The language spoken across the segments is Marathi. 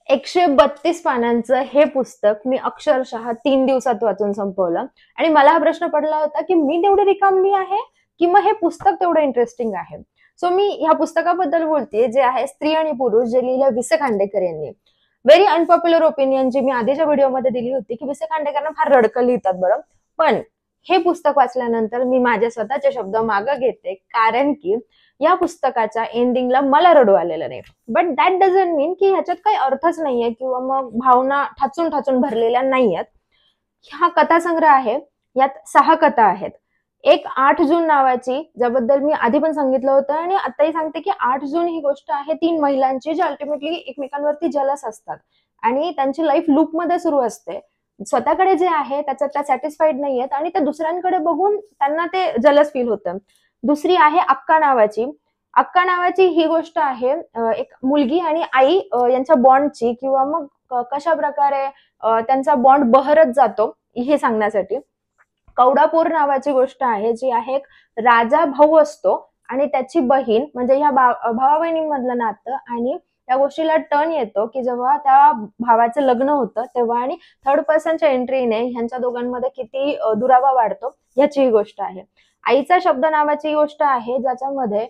132 पानांचं हे पुस्तक मी अक्षरशः 3 दिवसात वाचून संपवलं. आणि मला हा प्रश्न पडला होता की मी तेवढी रिकामी आहे की मग हे पुस्तक तेवढं इंटरेस्टिंग आहे. सो मी ह्या पुस्तकाबद्दल बोलते, जे आहे स्त्री आणि पुरुष, जे लिहिलं वि. स. खांडेकर यांनी. व्हेरी अनपॉप्युलर ओपिनियन जी मी आधीच्या व्हिडिओमध्ये दिली होती की वि. स. खांडेकरांना फार रडकं लिहितात बरं. पण हे पुस्तक वाचल्यानंतर मी माझे स्वतःचे शब्द मागं घेते, कारण की या पुस्तकाच्या एंडिंगला मला रडू आलेलं नाही. बट दॅट डझंट मीन की ह्याच्यात काही अर्थच नाहीये किंवा मग भावना ठाचून ठाचून भरलेल्या नाहीयेत. हा कथासंग्रह आहे. यात 6 कथा आहेत. एक 8 जून नावाची, ज्याबद्दल मी आधी पण सांगितलं होतं आणि आताही सांगते की 8 जून ही गोष्ट आहे 3 महिलांची, ज्या अल्टिमेटली एकमेकांवरती जलस असतात आणि त्यांची लाईफ लूपमध्ये सुरू असते. स्वतःकडे जे आहे त्याच्यात त्या सॅटिस्फाईड नाहीयेत आणि त्या दुसऱ्यांकडे बघून त्यांना ते जलस फील होतं. दुसरी आहे अक्का नावाची. अक्का नावाची ही गोष्ट आहे एक मुलगी आणि आई यांच्या बॉन्डची, किंवा मग कशा प्रकारे त्यांचा बॉन्ड बहरत जातो हे सांगण्यासाठी. कवडापूर नावाची गोष्ट आहे, जी आहे एक राजा भाऊ असतो आणि त्याची बहीण, म्हणजे ह्या भावा बहिणींमधलं नातं. आणि त्या गोष्टीला टर्न येतो की जेव्हा त्या भावाचं लग्न होतं तेव्हा, आणि थर्ड पर्सनच्या एंट्रीने ह्यांच्या दोघांमध्ये किती दुरावा वाढतो ह्याची ही गोष्ट आहे. आईचा शब्द नावाची गोष्ट आहे, ज्याच्यामध्ये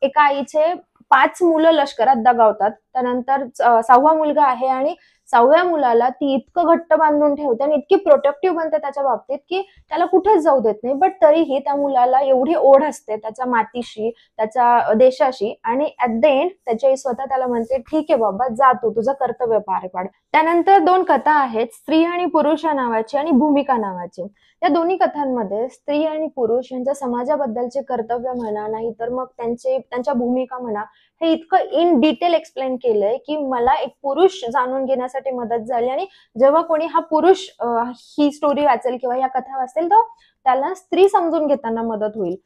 एका आईचे 5 मुलं लष्करात दगावतात. त्यानंतर 6वा मुलगा आहे आणि 6व्या मुलाला ती इतकं घट्ट बांधून ठेवते आणि इतकी प्रोटेक्टिव्ह बनते त्याच्या बाबतीत की त्याला कुठेच जाऊ देत नाही. बट तरीही त्या मुलाला एवढी ओढ असते त्याच्या मातीशी, त्याच्या देशाशी, आणि ऍट द एंड त्याची आई स्वतः त्याला म्हणते, ठीक आहे बाबा, जा तू तुझं कर्तव्य पार पाड. त्यानंतर 2 कथा आहेत, स्त्री आणि पुरुष या नावाची आणि भूमिका नावाची. या दोन्ही कथांमध्ये स्त्री आणि पुरुष यांच्या समाजाबद्दलचे कर्तव्य म्हणा, नाही तर मग त्यांच्या भूमिका म्हणा, हे इतकं इन डिटेल एक्सप्लेन केलंय की मला एक पुरुष जाणून घेण्यासाठी मदत झाली. आणि जेव्हा कोणी हा पुरुष ही स्टोरी वाचेल किंवा या कथा वाचेल, तर त्याला स्त्री समजून घेताना मदत होईल.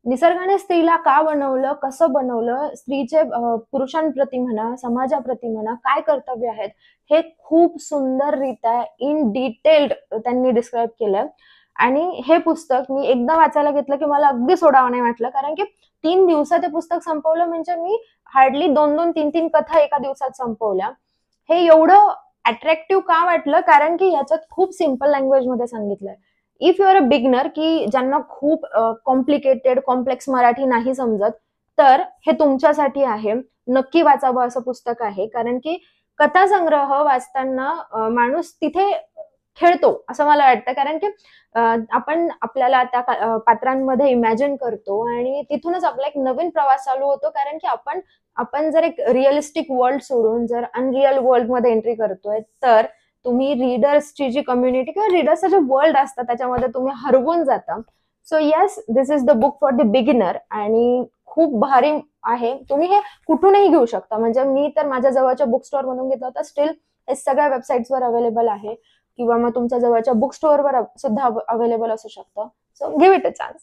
निसर्गाने स्त्रीला का बनवलं, कसं बनवलं, स्त्रीचे पुरुषांप्रती म्हणा, समाजाप्रती म्हणा, काय कर्तव्य आहेत, हे खूप सुंदररित्या इन डिटेल्ड त्यांनी डिस्क्राईब केलंय. आणि हे पुस्तक मी एकदा वाचायला घेतलं की मला अगदी सोडावं नाही वाटलं, कारण की 3 दिवसात हे पुस्तक संपवलं. म्हणजे मी हार्डली 2-2, 3-3 कथा एका दिवसात संपवल्या. हे एवढं अट्रॅक्टिव्ह का वाटलं, कारण की ह्याच्यात खूप सिम्पल लँग्वेज मध्ये सांगितलंय. If you are a beginner, की ज्यांना खूप कॉम्प्लिकेटेड कॉम्प्लेक्स मराठी नाही समजत, तर हे तुमच्यासाठी आहे. नक्की वाचावं असं पुस्तक आहे, कारण की कथासंग्रह वाचताना माणूस तिथे खेळतो असं मला वाटतं. कारण की आपण आपल्याला त्या पात्रांमध्ये इमॅजिन करतो आणि तिथूनच आपला एक नवीन प्रवास चालू होतो. कारण की आपण जर एक रिअलिस्टिक वर्ल्ड सोडून जर अनरिअल वर्ल्ड मध्ये एंट्री करतोय, तर तुम्ही रीडर्सची जी कम्युनिटी किंवा रीडर्सचं जे वर्ल्ड असतं त्याच्यामध्ये तुम्ही हरवून जाता. So yes, this is the book for the beginner. आणि खूप भारी आहे. तुम्ही हे कुठूनही घेऊ शकता. म्हणजे मी तर माझ्या जवळच्या बुक स्टोअर मधून घेतलं होतं. स्टील हे सगळ्या वेबसाईट्सवर अवेलेबल आहे, किंवा मग तुमच्या जवळच्या बुक स्टोअरवर सुद्धा अवेलेबल असू शकतं. So give it a chance.